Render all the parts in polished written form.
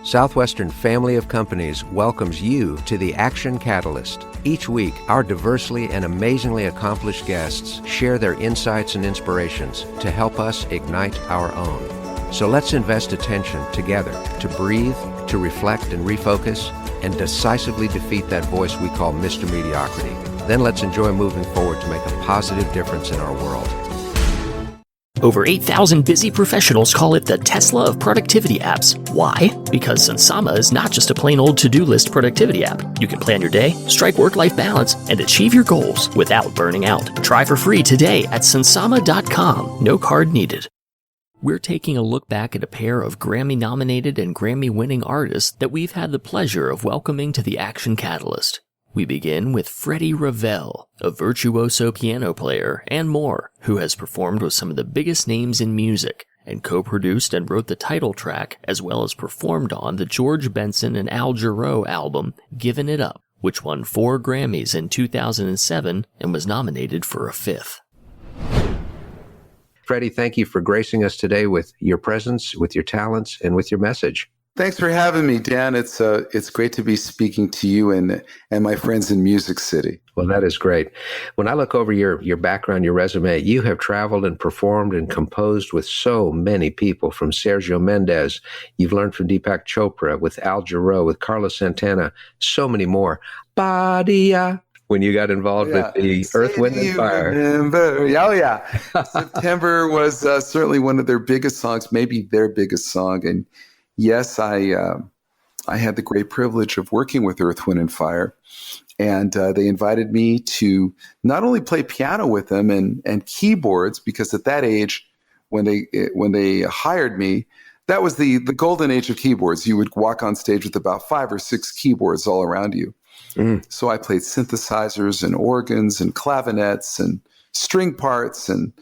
Southwestern Family of Companies welcomes you to the Action Catalyst. Each week, our diversely and amazingly accomplished guests share their insights and inspirations to help us ignite our own. So let's invest attention together to breathe, to reflect and refocus, and decisively defeat that voice we call Mr. Mediocrity. Then let's enjoy moving forward to make a positive difference in our world. Over 8,000 busy professionals call it the Tesla of productivity apps. Why? Because Sensama is not just a plain old to-do list productivity app. You can plan your day, strike work-life balance, and achieve your goals without burning out. Try for free today at sensama.com. No card needed. We're taking a look back at a pair of Grammy-nominated and Grammy-winning artists that we've had the pleasure of welcoming to the Action Catalyst. We begin with Freddie Ravel, a virtuoso piano player and more, who has performed with some of the biggest names in music, and co-produced and wrote the title track, as well as performed on the George Benson and Jarreau album, Givin' It Up, which won 4 Grammys in 2007 and was nominated for a 5th. Freddie, thank you for gracing us today with your presence, with your talents, and with your message. Thanks for having me, Dan. It's great to be speaking to you and my friends in Music City. Well, that is great. When I look over your background, your resume, you have traveled and performed and composed with so many people, from Sergio Mendes. You've learned from Deepak Chopra, with Al Jarreau, with Carlos Santana, so many more. Badia. When you got involved with the Earth, Wind, and Fire. Remember. Oh, yeah. September was certainly one of their biggest songs, maybe their biggest song. And yes, I had the great privilege of working with Earth, Wind, and Fire. And they invited me to not only play piano with them and keyboards, because at that age, when they hired me, that was the golden age of keyboards. You would walk on stage with about 5 or 6 keyboards all around you. So I played synthesizers and organs and clavinets and string parts and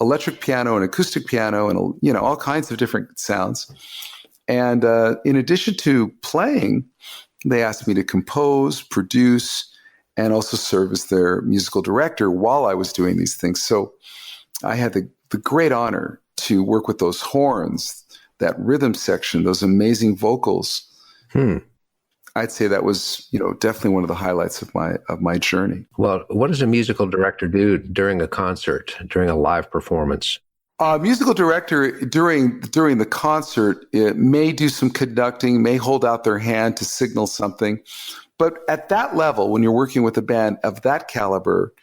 electric piano and acoustic piano and all kinds of different sounds. And in addition to playing, they asked me to compose, produce, and also serve as their musical director while I was doing these things. So I had the great honor to work with those horns, that rhythm section, those amazing vocals. I'd say that was, definitely one of the highlights of my journey. Well, what does a musical director do during a concert, during a live performance? Musical director during the concert, it may do some conducting, may hold out their hand to signal something. But at that level, when you're working with a band of that caliber,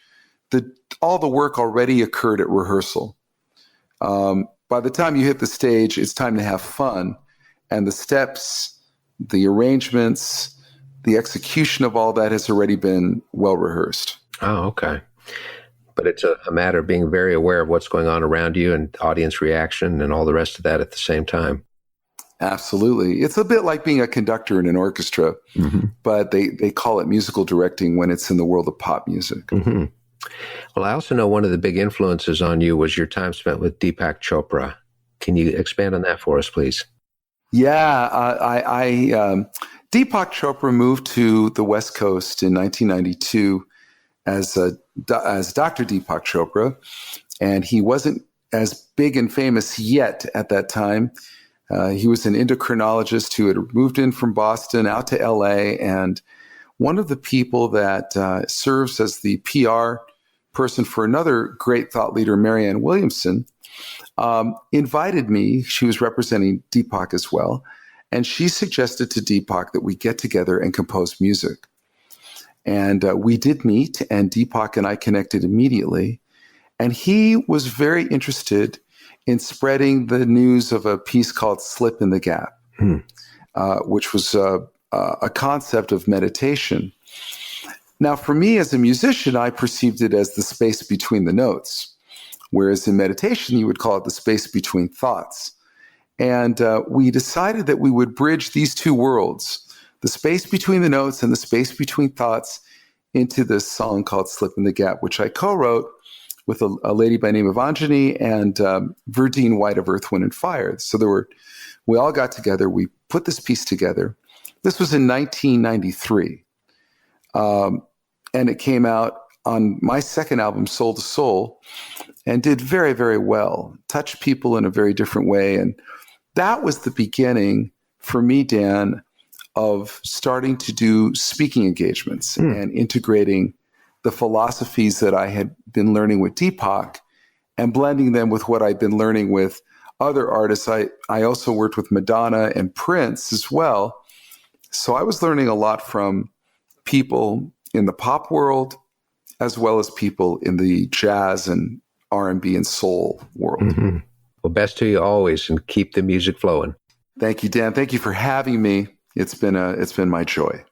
all the work already occurred at rehearsal. By the time you hit the stage, it's time to have fun. And the steps, the arrangements, the execution of all that has already been well rehearsed. Oh, okay. But it's a matter of being very aware of what's going on around you and audience reaction and all the rest of that at the same time. Absolutely. It's a bit like being a conductor in an orchestra, but they call it musical directing when it's in the world of pop music. Well, I also know one of the big influences on you was your time spent with Deepak Chopra. Can you expand on that for us, please? Yeah, Deepak Chopra moved to the West Coast in 1992 as Dr. Deepak Chopra, and he wasn't as big and famous yet at that time. He was an endocrinologist who had moved in from Boston out to LA, and one of the people that serves as the PR person for another great thought leader, Marianne Williamson, invited me. She was representing Deepak as well, and she suggested to Deepak that we get together and compose music. And we did meet, and Deepak and I connected immediately. And he was very interested in spreading the news of a piece called Slip in the Gap, which was a concept of meditation. Now, for me as a musician, I perceived it as the space between the notes, whereas in meditation, you would call it the space between thoughts. And we decided that we would bridge these two worlds, the space between the notes and the space between thoughts, into this song called Slip in the Gap, which I co-wrote with a lady by the name of Anjani and Verdine White of Earth, Wind, and Fire. So we all got together, we put this piece together. This was in 1993. And it came out on my second album, Soul to Soul, and did very, very well, touched people in a very different way. And that was the beginning for me, Dan, of starting to do speaking engagements and integrating the philosophies that I had been learning with Deepak and blending them with what I'd been learning with other artists. I also worked with Madonna and Prince as well. So I was learning a lot from people in the pop world, as well as people in the jazz and R&B and soul world. Mm-hmm. Well, best to you always, and keep the music flowing. Thank you, Dan. Thank you for having me. It's been my joy.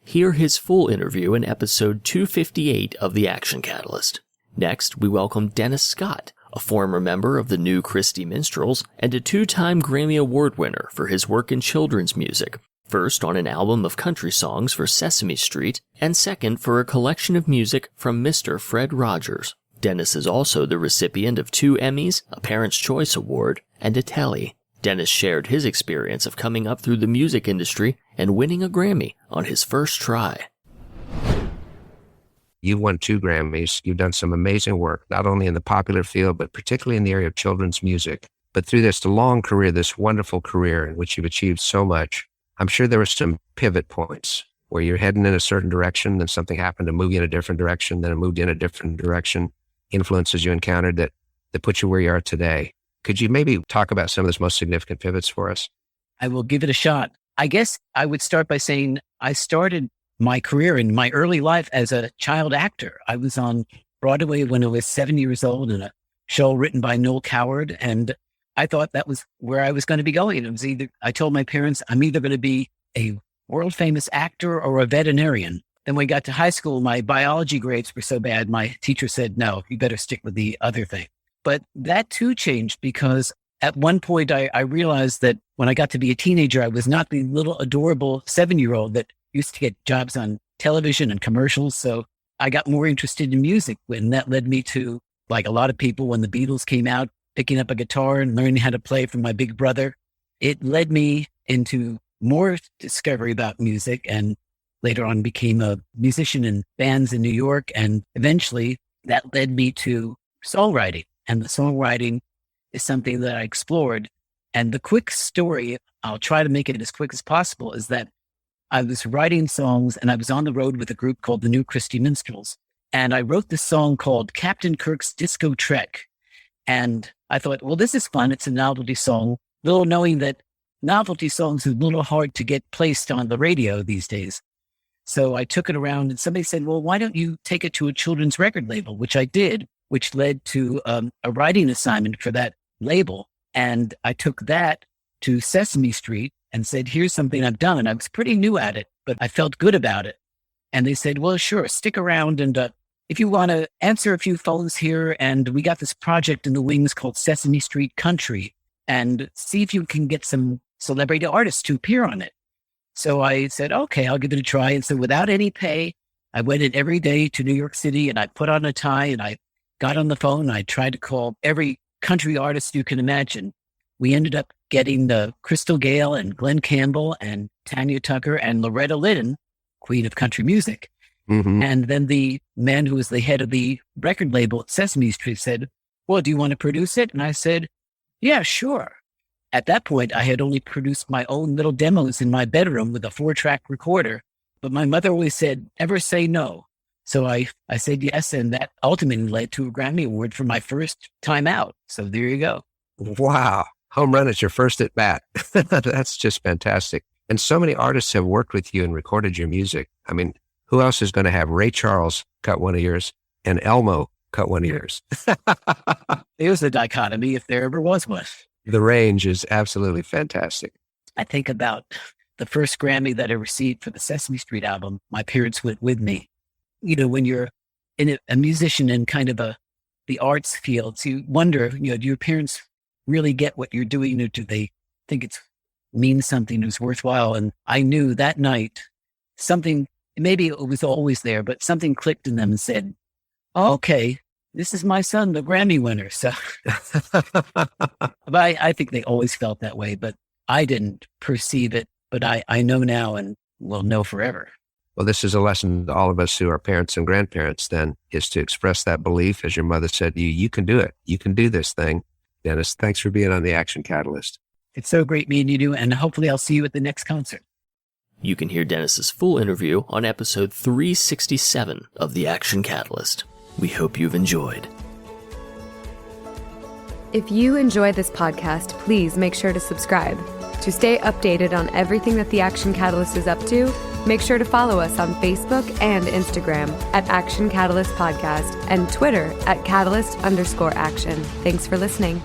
Hear his full interview in episode 258 of The Action Catalyst. Next, we welcome Dennis Scott, a former member of the New Christie Minstrels and a two-time Grammy Award winner for his work in children's music, first on an album of country songs for Sesame Street, and second for a collection of music from Mr. Fred Rogers. Dennis is also the recipient of 2 Emmys, a Parent's Choice Award, and a Telly. Dennis shared his experience of coming up through the music industry and winning a Grammy on his first try. You've won 2 Grammys. You've done some amazing work, not only in the popular field, but particularly in the area of children's music. But through this long career, this wonderful career in which you've achieved so much, I'm sure there were some pivot points where you're heading in a certain direction, then something happened to move you in a different direction, then it moved in a different direction, influences you encountered that put you where you are today. Could you maybe talk about some of those most significant pivots for us? I will give it a shot. I guess I would start by saying I started my career in my early life as a child actor. I was on Broadway when I was 7 years old in a show written by Noel Coward. And I thought that was where I was going to be going. It was I told my parents, I'm either going to be a world famous actor or a veterinarian. Then when we got to high school, my biology grades were so bad, my teacher said, no, you better stick with the other thing. But that too changed because at one point I realized that when I got to be a teenager, I was not the little adorable 7-year-old that used to get jobs on television and commercials. So I got more interested in music, and that led me to, like a lot of people, when the Beatles came out, picking up a guitar and learning how to play from my big brother. It led me into more discovery about music, and later on became a musician in bands in New York. And eventually that led me to songwriting. And the songwriting is something that I explored. And the quick story, I'll try to make it as quick as possible, is that I was writing songs and I was on the road with a group called the New Christie Minstrels. And I wrote this song called Captain Kirk's Disco Trek. And I thought, well, this is fun. It's a novelty song, little knowing that novelty songs are a little hard to get placed on the radio these days. So I took it around and somebody said, well, why don't you take it to a children's record label, which I did, which led to a writing assignment for that label. And I took that to Sesame Street and said, here's something I've done. I was pretty new at it, but I felt good about it. And they said, well, sure, stick around. And if you want to answer a few phones here, and we got this project in the wings called Sesame Street Country, and see if you can get some celebrity artists to appear on it. So I said, okay, I'll give it a try. And so without any pay, I went in every day to New York City and I put on a tie and I got on the phone. And I tried to call every country artist you can imagine. We ended up getting Crystal Gayle and Glenn Campbell and Tanya Tucker and Loretta Lynn, Queen of Country Music. Mm-hmm. And then the man who was the head of the record label at Sesame Street said, well, do you want to produce it? And I said, yeah, sure. At that point, I had only produced my own little demos in my bedroom with a 4-track recorder. But my mother always said, never say no. So I said yes, and that ultimately led to a Grammy Award for my first time out. So there you go. Wow. Home run at your first at bat. That's just fantastic. And so many artists have worked with you and recorded your music. I mean, who else is going to have Ray Charles cut one of yours and Elmo cut one of yours? There's a dichotomy if there ever was one. The range is absolutely fantastic. I think about the first Grammy that I received for the Sesame Street album. My parents went with me. You know, when you're a musician in kind of the arts fields, you wonder, do your parents really get what you're doing, or do they think it means something is worthwhile? And I knew that night something, maybe it was always there, but something clicked in them and said, oh, okay, this is my son, the Grammy winner. So but I think they always felt that way, but I didn't perceive it, but I know now and will know forever. Well, this is a lesson to all of us who are parents and grandparents then, is to express that belief. As your mother said, you can do it. You can do this thing. Dennis, thanks for being on the Action Catalyst. It's so great meeting you, and hopefully I'll see you at the next concert. You can hear Dennis's full interview on episode 367 of The Action Catalyst. We hope you've enjoyed. If you enjoy this podcast, please make sure to subscribe. To stay updated on everything that The Action Catalyst is up to, make sure to follow us on Facebook and Instagram at Action Catalyst Podcast and Twitter at Catalyst_Action. Thanks for listening.